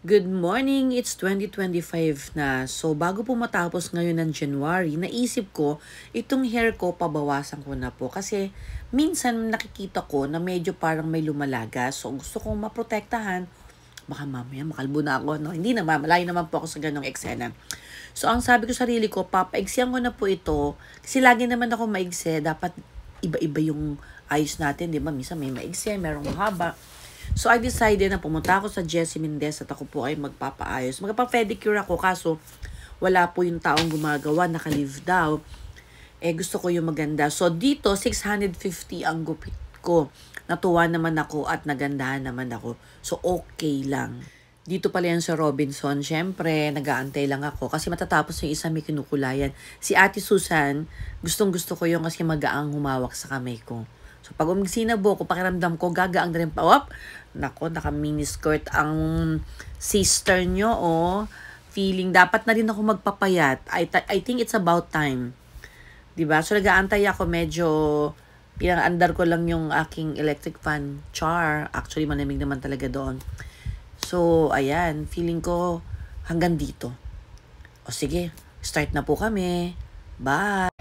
Good morning! It's 2025 na. So, bago po matapos ngayon ng January, naisip ko, itong hair ko, pabawasan ko na po. Kasi, minsan nakikita ko na medyo parang may lumalaga. So, gusto kong maprotektahan. Baka mamaya makalbo na ako, no? Hindi naman, malayo naman po ako sa ganong eksena. So, ang sabi ko sa sarili ko, papaiksiyan ko na po ito. Kasi lagi naman ako maigsi. Dapat iba-iba yung ayos natin, di ba? Minsan may maigsi, merong mahaba. So, I decided na pumunta ako sa Jessie Mendez at ako po ay magpapaayos. Magpa-pedicure ako kaso wala po yung taong gumagawa, naka-leave daw. Gusto ko yung maganda. So, dito, 650 ang gupit ko. Natuwa naman ako at nagandahan naman ako. So, okay lang. Dito pala yan sa Robinson. Siyempre, nag-aantay lang ako kasi matatapos yung isa may kinukulayan. Si Ate Susan, gustong-gusto ko yung kasi magaang humawak sa kamay ko. So, pag umigsinabo ko, pakiramdam ko, gagaang na rin pa. Nako, naka-mini skirt ang sister nyo, oh. Feeling, dapat na rin ako magpapayat. I think it's about time. Diba? So, nag-aantay ako, medyo, pinang-andar ko lang yung aking electric fan. Char. Actually, malamig naman talaga doon. So, ayan, feeling ko hanggang dito. O sige, start na po kami. Bye!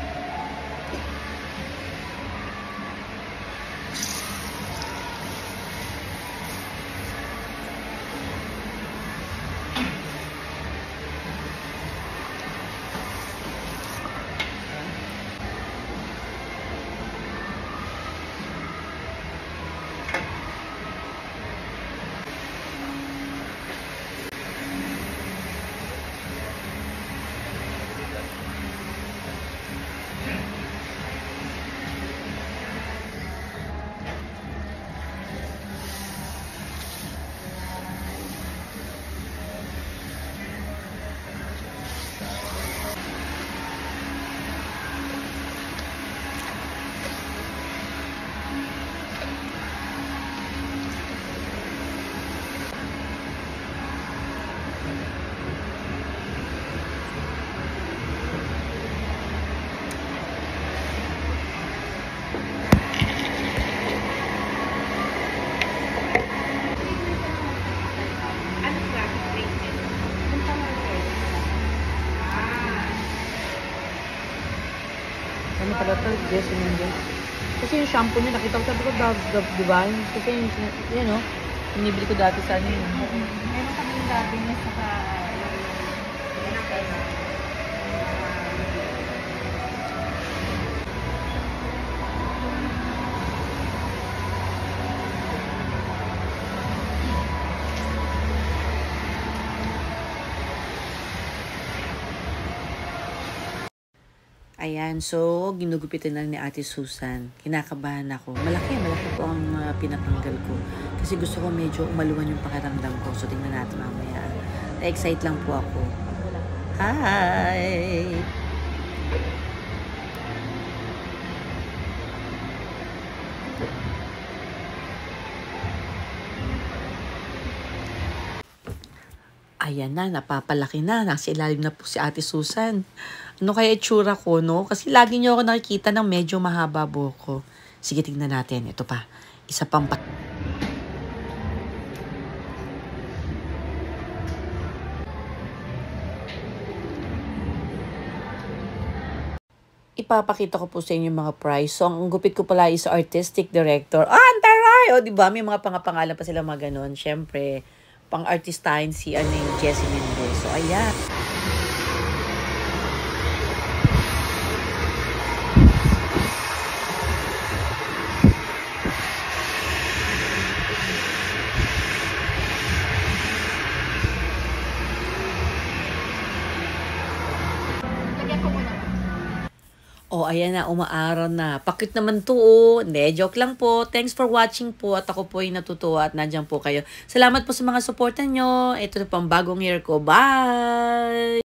Ano pala ito? Jessie Mendez. Kasi yung shampoo niya, nakita ko, sabi ko, Dove, diba? Kasi yung, yan o, inibili ko dati sa ano yun. Meron kami dati niya sa Ayan, so, ginugupitan na ni Ate Susan. Kinakabahan ako. Malaki po ang pinatanggal ko. Kasi gusto ko medyo umaluan yung pakiramdam ko. So, tingnan natin mamaya. Na-excite lang po ako. Hi! Ayan na, napapalaki na. Nasa ilalim na po si Ate Susan. Ano kaya itsura ko, no? Kasi lagi niyo ako nakikita ng medyo mahaba buhok ko. Sige, tingnan natin. Ito pa. Isa pang ipapakita ko po sa inyo yung mga price. So, ang gupit ko pala is artistic director. Ang taray! O, diba? May mga pangapangalan pa sila mga ganun. Siyempre, pang-artistahin si Jessie Mendez. So, ayan. Oh, ayan na, umaaraw na. Pakit naman to, oh. Hindi, joke lang po. Thanks for watching po. At ako po ay natutuwa at nandiyan po kayo. Salamat po sa mga supportan nyo. Ito na pang bagong year ko. Bye!